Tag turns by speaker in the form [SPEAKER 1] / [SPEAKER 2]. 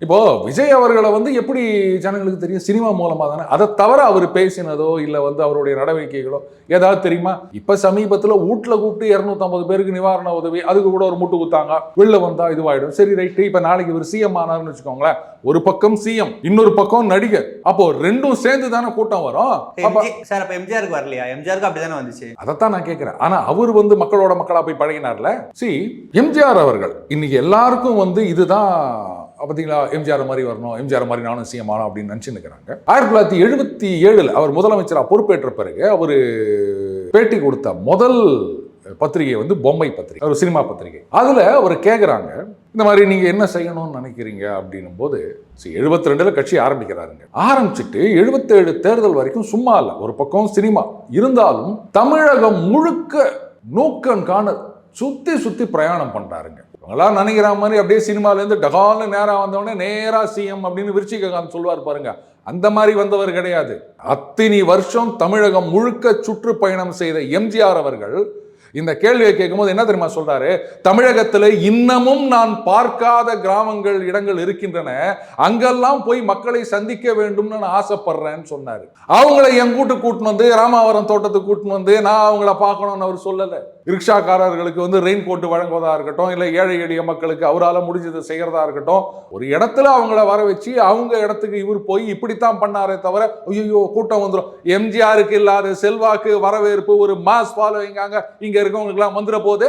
[SPEAKER 1] இப்போ விஜய் அவர்களை வந்து எப்படி ஜனங்களுக்கு தெரியும்? சினிமா மூலமா தானே. அதை தவிர அவர் பேசினதோ இல்ல வந்து அவருடைய நடவடிக்கைகளோ ஏதாவது தெரியுமா? இப்ப சமீபத்துல வீட்டுல கூப்பிட்டு 250 பேருக்கு நிவாரண உதவி, அதுக்கு கூட ஒரு முட்டு குத்தாங்க, வெளில வந்தா இதுவாயிடும். சரி ரைட்டு. இப்ப நாளைக்கு இவர் சிஎம் ஆனார்னு வச்சுக்கோங்களேன், ஒரு பக்கம் சிஎம், இன்னொரு பக்கம் நடிகர், அப்போ ரெண்டும் சேர்ந்து தானே கூட்டம் வரும்.
[SPEAKER 2] சார் அப்ப எம்ஜிஆருக்கு வரலையா? எம்ஜிஆருக்கு அப்படிதானே வந்துச்சு.
[SPEAKER 1] அதைத்தான் நான் கேட்கிறேன். ஆனா அவர் வந்து மக்களோட மக்களா போய் பழகினார்ல. எம்ஜிஆர் அவர்கள் இன்னைக்கு எல்லாருக்கும் வந்து இதுதான் பார்த்தீங்களா, எம்ஜிஆர் மாதிரி வரணும், எம்ஜிஆர் மாதிரி நானும் சிஎம் ஆனோம் அப்படின்னு நினைச்சுக்கிறாங்க. 1977 அவர் முதலமைச்சராக பொறுப்பேற்ற பிறகு அவர் பேட்டி கொடுத்த முதல் பத்திரிகை வந்து பொம்மை பத்திரிகை, ஒரு சினிமா பத்திரிகை. அதுல அவர் கேட்குறாங்க, இந்த மாதிரி நீங்க என்ன செய்யணும்னு நினைக்கிறீங்க அப்படின்னும் போது 72 கட்சி ஆரம்பிக்கிறாருங்க. ஆரம்பிச்சுட்டு 77 தேர்தல் வரைக்கும் சும்மா இல்லை, ஒரு பக்கம் சினிமா இருந்தாலும் தமிழகம் முழுக்க நோக்கம் காண சுத்தி சுத்தி பிரயாணம் பண்றாருங்க. இவங்களாம் நினைக்கிற மாதிரி அப்படியே சினிமாலேருந்து டகால்னு நேரம் வந்தவொடனே நேரா சிஎம் அப்படின்னு விருச்சிககாந்த் சொல்லுவார் பாருங்க, அந்த மாதிரி வந்தவர் கிடையாது. அத்தனை வருஷம் தமிழகம் முழுக்க சுற்றுப்பயணம் செய்த எம்ஜிஆர் அவர்கள் இந்த கேள்வியை கேட்கும்போது என்ன தெரியுமா சொல்றாரு? தமிழகத்தில் இன்னமும் நான் பார்க்காத கிராமங்கள், இடங்கள் இருக்கின்றன, அங்கெல்லாம் போய் மக்களை சந்திக்க வேண்டும்னு நான் ஆசைப்படுறேன்னு சொன்னாரு. அவங்களை என் கூட்டுன்னு வந்து ராமாவரம் தோட்டத்துக்கு கூட்டுன்னு வந்து நான் அவங்கள பார்க்கணும்னு அவர் சொல்லலை. ரிக்ஷாக்காரர்களுக்கு வந்து ரெயின் கோட் வழங்குவதா இருக்கட்டும், இல்லை ஏழை எளிய மக்களுக்கு அவரால் முடிஞ்சதை செய்யறதா இருக்கட்டும், ஒரு இடத்துல அவங்கள வர வச்சு அவங்க இடத்துக்கு இவர் போய் இப்படித்தான் பண்ணாரே தவிர ஐயோ கூட்டம் வந்துடும், எம்ஜிஆருக்கு இல்லாத செல்வாக்கு, வரவேற்பு, ஒரு மாஸ் ஃபாலோவிங் இங்க இருக்கவங்களுக்குலாம் வந்துட போது